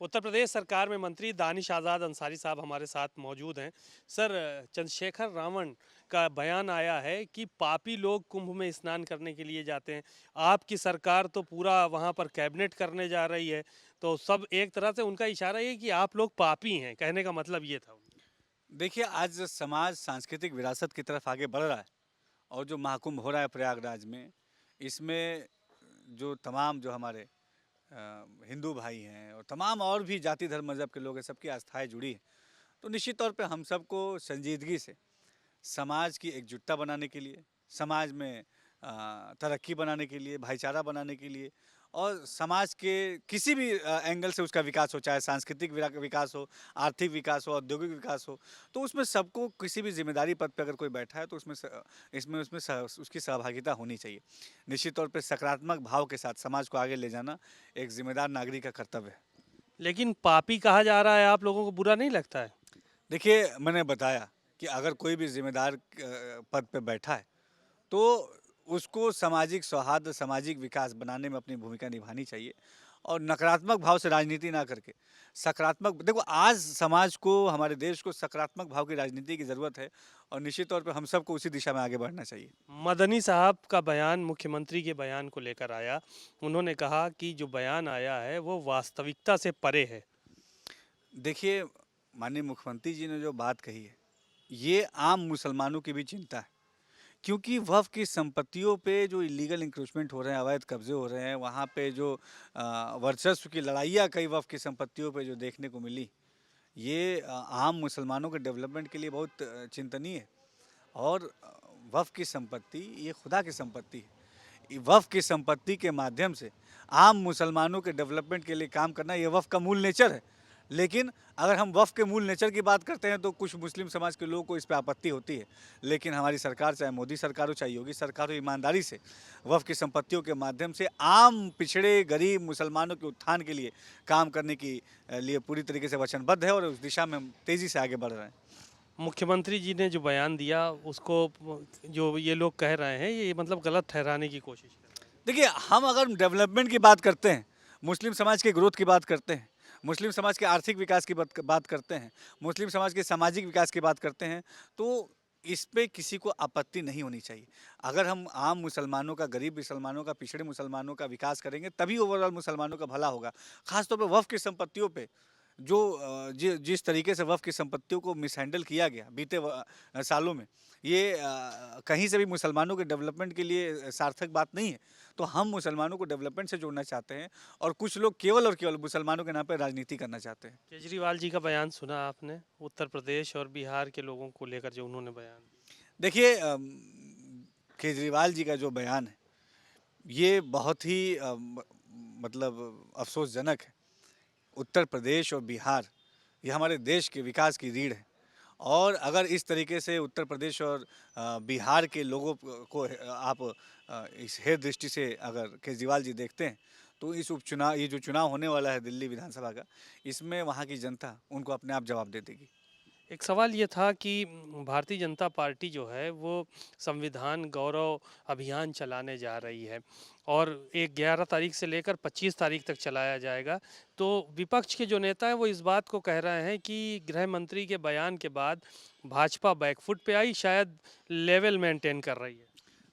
उत्तर प्रदेश सरकार में मंत्री दानिश आज़ाद अंसारी साहब हमारे साथ मौजूद हैं। सर, चंद्रशेखर रावण का बयान आया है कि पापी लोग कुंभ में स्नान करने के लिए जाते हैं। आपकी सरकार तो पूरा वहां पर कैबिनेट करने जा रही है, तो सब एक तरह से उनका इशारा ये कि आप लोग पापी हैं, कहने का मतलब ये था। देखिए, आज समाज सांस्कृतिक विरासत की तरफ आगे बढ़ रहा है और जो महाकुंभ हो रहा है प्रयागराज में, इसमें जो तमाम जो हमारे हिंदू भाई हैं और तमाम और भी जाति धर्म मज़हब के लोग हैं, सबकी आस्थाएं जुड़ी हैं। तो निश्चित तौर पे हम सबको संजीदगी से समाज की एकजुटता बनाने के लिए, समाज में तरक्की बनाने के लिए, भाईचारा बनाने के लिए और समाज के किसी भी एंगल से उसका विकास हो, चाहे सांस्कृतिक विकास हो, आर्थिक विकास हो, औद्योगिक विकास हो, तो उसमें सबको किसी भी जिम्मेदारी पद पे अगर कोई बैठा है तो उसकी सहभागिता होनी चाहिए। निश्चित तौर पे सकारात्मक भाव के साथ समाज को आगे ले जाना एक जिम्मेदार नागरिक का कर्तव्य है। लेकिन पापी कहा जा रहा है, आप लोगों को बुरा नहीं लगता है? देखिए, मैंने बताया कि अगर कोई भी जिम्मेदार पद पे बैठा है तो उसको सामाजिक सौहार्द, सामाजिक विकास बनाने में अपनी भूमिका निभानी चाहिए और नकारात्मक भाव से राजनीति ना करके सकारात्मक देखो, आज समाज को, हमारे देश को सकारात्मक भाव की राजनीति की ज़रूरत है और निश्चित तौर पे हम सबको उसी दिशा में आगे बढ़ना चाहिए। मदनी साहब का बयान मुख्यमंत्री के बयान को लेकर आया। उन्होंने कहा कि जो बयान आया है वो वास्तविकता से परे है। देखिए, माननीय मुख्यमंत्री जी ने जो बात कही है, ये आम मुसलमानों की भी चिंता है, क्योंकि वक़्फ़ की संपत्तियों पे जो इलीगल इंक्रोचमेंट हो रहे हैं, अवैध कब्जे हो रहे हैं, वहाँ पे जो वर्चस्व की लड़ाइयाँ कई वक़्फ़ की संपत्तियों पे जो देखने को मिली, ये आम मुसलमानों के डेवलपमेंट के लिए बहुत चिंतनीय है। और वक़्फ़ की संपत्ति ये खुदा की संपत्ति है। वक़्फ़ की संपत्ति के माध्यम से आम मुसलमानों के डेवलपमेंट के लिए काम करना, ये वक़्फ़ का मूल नेचर है। लेकिन अगर हम वक़्फ़ के मूल नेचर की बात करते हैं तो कुछ मुस्लिम समाज के लोगों को इस पे आपत्ति होती है। लेकिन हमारी सरकार, चाहे मोदी सरकार हो, चाहे योगी सरकार हो, ईमानदारी से वक़्फ़ की संपत्तियों के माध्यम से आम पिछड़े गरीब मुसलमानों के उत्थान के लिए काम करने की लिए पूरी तरीके से वचनबद्ध है और उस दिशा में हम तेज़ी से आगे बढ़ रहे हैं। मुख्यमंत्री जी ने जो बयान दिया उसको जो ये लोग कह रहे हैं, ये मतलब गलत ठहराने की कोशिश कर रहे हैं। देखिए, हम अगर डेवलपमेंट की बात करते हैं, मुस्लिम समाज के ग्रोथ की बात करते हैं, मुस्लिम समाज के आर्थिक विकास की बात करते हैं, मुस्लिम समाज के सामाजिक विकास की बात करते हैं, तो इस पे किसी को आपत्ति नहीं होनी चाहिए। अगर हम आम मुसलमानों का, गरीब मुसलमानों का, पिछड़े मुसलमानों का विकास करेंगे, तभी ओवरऑल मुसलमानों का भला होगा। ख़ास तौर पे वक़्फ़ की संपत्तियों पे जो जिस तरीके से वक़्फ़ की संपत्तियों को मिसहैंडल किया गया बीते सालों में, ये कहीं से भी मुसलमानों के डेवलपमेंट के लिए सार्थक बात नहीं है। तो हम मुसलमानों को डेवलपमेंट से जोड़ना चाहते हैं और कुछ लोग केवल और केवल मुसलमानों के नाम पे राजनीति करना चाहते हैं। केजरीवाल जी का बयान सुना आपने? उत्तर प्रदेश और बिहार के लोगों को लेकर जो उन्होंने बयान दिया। देखिए, केजरीवाल जी का जो बयान है, ये बहुत ही मतलब अफ़सोसजनक है। उत्तर प्रदेश और बिहार, ये हमारे देश के विकास की रीढ़ है और अगर इस तरीके से उत्तर प्रदेश और बिहार के लोगों को आप इस हेय दृष्टि से अगर केजरीवाल जी देखते हैं, तो इस उपचुनाव, ये जो चुनाव होने वाला है दिल्ली विधानसभा का, इसमें वहाँ की जनता उनको अपने आप जवाब दे देगी। एक सवाल ये था कि भारतीय जनता पार्टी जो है वो संविधान गौरव अभियान चलाने जा रही है और एक 11 तारीख से लेकर 25 तारीख तक चलाया जाएगा। तो विपक्ष के जो नेता हैं वो इस बात को कह रहे हैं कि गृह मंत्री के बयान के बाद भाजपा बैकफुट पे आई, शायद लेवल मेंटेन कर रही है।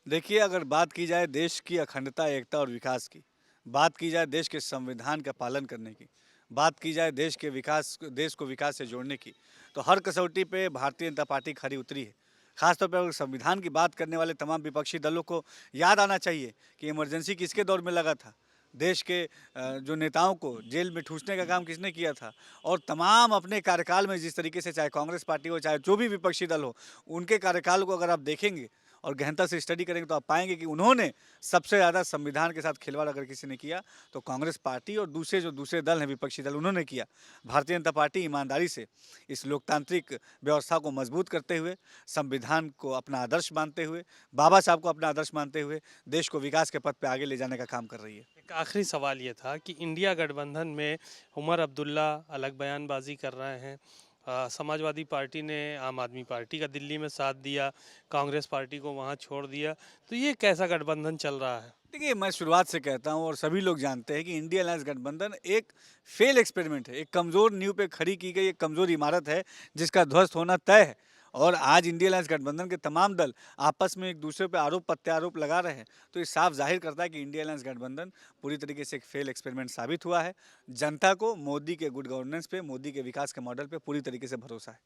देखिए, अगर बात की जाए देश की अखंडता, एकता और विकास की, बात की जाए देश के संविधान का पालन करने की, बात की जाए देश को विकास से जोड़ने की, तो हर कसौटी पे भारतीय जनता पार्टी खरी उतरी है। खासतौर पर अगर संविधान की बात करने वाले तमाम विपक्षी दलों को याद आना चाहिए कि इमरजेंसी किसके दौर में लगा था। देश के जो नेताओं को जेल में ठूंसने का काम किसने किया था और तमाम अपने कार्यकाल में जिस तरीके से, चाहे कांग्रेस पार्टी हो, चाहे जो भी विपक्षी दल हो, उनके कार्यकाल को अगर आप देखेंगे और गहनता से स्टडी करेंगे तो आप पाएंगे कि उन्होंने सबसे ज़्यादा संविधान के साथ खिलवाड़ अगर किसी ने किया तो कांग्रेस पार्टी और दूसरे दल हैं, विपक्षी दल, उन्होंने किया। भारतीय जनता पार्टी ईमानदारी से इस लोकतांत्रिक व्यवस्था को मजबूत करते हुए, संविधान को अपना आदर्श मानते हुए, बाबा साहब को अपना आदर्श मानते हुए देश को विकास के पथ पर आगे ले जाने का काम कर रही है। एक आखिरी सवाल ये था कि इंडिया गठबंधन में उमर अब्दुल्ला अलग बयानबाजी कर रहे हैं, समाजवादी पार्टी ने आम आदमी पार्टी का दिल्ली में साथ दिया, कांग्रेस पार्टी को वहाँ छोड़ दिया। तो ये कैसा गठबंधन चल रहा है? देखिए, मैं शुरुआत से कहता हूँ और सभी लोग जानते हैं कि इंडिया अलायंस गठबंधन एक फेल एक्सपेरिमेंट है, एक कमज़ोर नींव पे खड़ी की गई एक कमज़ोर इमारत है, जिसका ध्वस्त होना तय है। और आज इंडिया अलायंस गठबंधन के तमाम दल आपस में एक दूसरे पे आरोप प्रत्यारोप लगा रहे हैं, तो ये साफ जाहिर करता है कि इंडिया अलायंस गठबंधन पूरी तरीके से एक फेल एक्सपेरिमेंट साबित हुआ है। जनता को मोदी के गुड गवर्नेंस पे, मोदी के विकास के मॉडल पे पूरी तरीके से भरोसा है।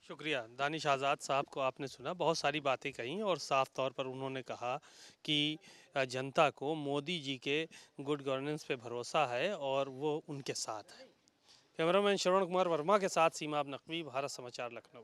शुक्रिया। दानिश आज़ाद साहब को आपने सुना, बहुत सारी बातें कहीं और साफ तौर पर उन्होंने कहा कि जनता को मोदी जी के गुड गवर्नेंस पे भरोसा है और वो उनके साथ है। कैमरामैन श्रवण कुमार वर्मा के साथ सीमा नकवी, भारत समाचार, लखनऊ।